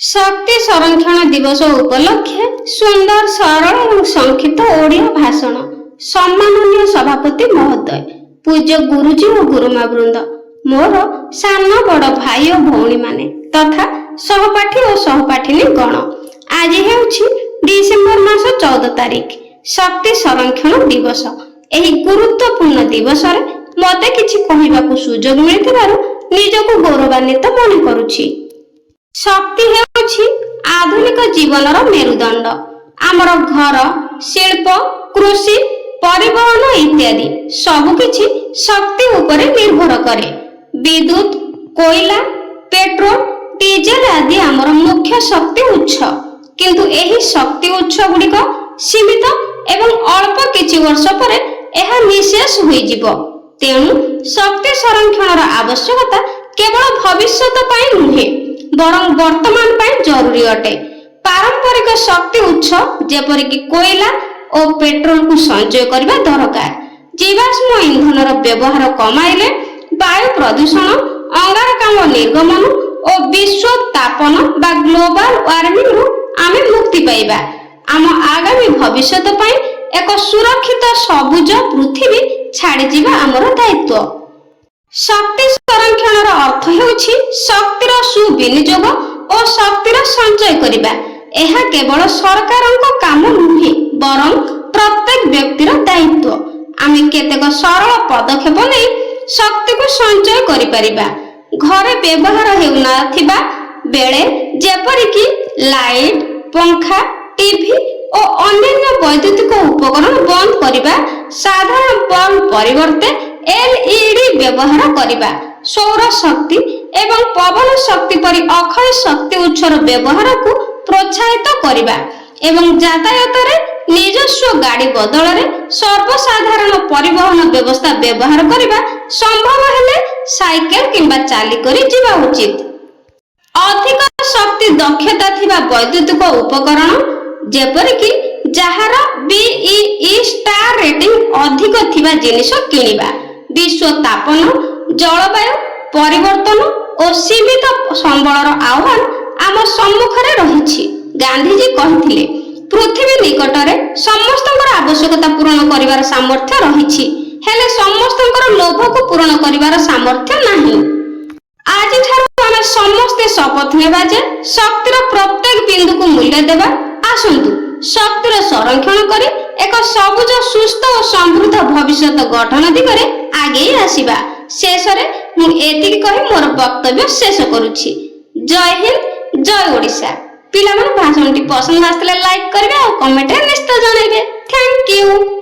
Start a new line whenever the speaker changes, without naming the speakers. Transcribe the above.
शक्ति संरक्षण दिवस उपलक्षे सुंदर सरल और संक्षिप्त ओडिया भाषण। सम्माननीय सभापति महोदय, पूज्य गुरुजी और गुरुमा वृंद, मोर सान बड़ भाई और भौणी माने तथा सहपाठी और सहपाठिनी गण, आज हेउछि डिसेम्बर मास 14 तारिख शक्ति संरक्षण दिवस। एही गुरुत्वपूर्ण दिवस रे मते किछि कहिबाकू सुजोग मिलिथिबारु निजको गौरवान्वित मन करूछि। शक्ति हेउछि आधुनिक जीवनर मेरुदंड। आमर घर, शिल्प, कृषि, परिवहन इत्यादि सबकिछि शक्ति उपरे निर्भर करे। विद्युत, कोयला, पेट्रोल, डीजेल आदि आमर मुख्य शक्ति उत्स, किंतु एही शक्ति उत्स गुड़िक सीमित एवं अल्प किछि वर्ष परे एहा निशेष होई जिवो। तेणु शक्ति संरक्षणर आवश्यकता केवल भविष्यत पई नुहे बरं वर्तमान पाई जरूरी अटे। पारंपरिक शक्ति उत्स जेपरिक कोयला और पेट्रोल को संचय करबा दरकार। जीवाश्म ईंधनर व्यवहार कमाइले वायु प्रदूषण, अंगारकाम्ल निर्गमन और विश्व तापन बा ग्लोबल वार्मिंग रु आमे मुक्ति पाइबा। आम आगामी भविष्यत पाई एक सुरक्षित सबुज पृथ्वी छाड़ी जीवा आमर दायित्व। शक्ति संरक्षणर अर्थ हेउछि शक्तिर सुविनियोग और शक्तिर संचय करिबा। एहा केवल सरकारक काम नुहे बरं प्रत्येक व्यक्तिर दायित्व। आमे केतेक सरल पदक्षेप नै शक्ति को संचय करि परिबा। घरे व्यवहार हेउ नथिबा बेले जेपरिक लाइट, पंखा, टीवी और अन्य वैद्युतिक उपकरण बंद करिबा, साधारण बल्ब परिवर्ते एलईडी व्यवहार करिबा, सौर शक्ति एवं पवन शक्ति परि अक्षय शक्ति उत्सर व्यवहार को प्रोत्साहित करिबा एवं यातायात रे निजस्व गाड़ी बदल रे सर्वसाधारण परिवहन व्यवस्था व्यवहार करिबा, संभव हेले साइकेल किंबा चाली करि जीवा उचित। अधिक शक्ति दक्षता थिबा वैद्युतिक उपकरण जेपरिक जहार बीईई स्टार रेटिंग अधिक थिबा जिनिस किनिबा। विश्व तापन, जलवायु परिवर्तन और सीमित संबलर आह्वान आम सम्मुखरे रहिछि। गांधीजी कहिथिले, पृथ्वी निकटरे समस्तଙ୍କର आवश्यकता पूर्ण करिवार सामर्थ्य रहिछि, हेले समस्तଙ୍କର लोभको पूर्ण करिवार सामर्थ्य नाही। आज ठारू आमे समस्ते शपथ नेबा जे शक्तिर प्रत्येक बिंदु को मूल्य देबा। आसंतु शक्तिर संरक्षण करी एक सबुज, सुस्थ और समृद्ध भविष्य गठन दिगरे आगे आसीबा। शेषरे मु एतिक कहि मोर वक्तव्य शेष करूछि। जय हिंद, जय ओडिशा। पिलामान भाषणटी पसंद आसले लाइक करबे और कमेंट रे निश्चित जणाइबे। Thank you.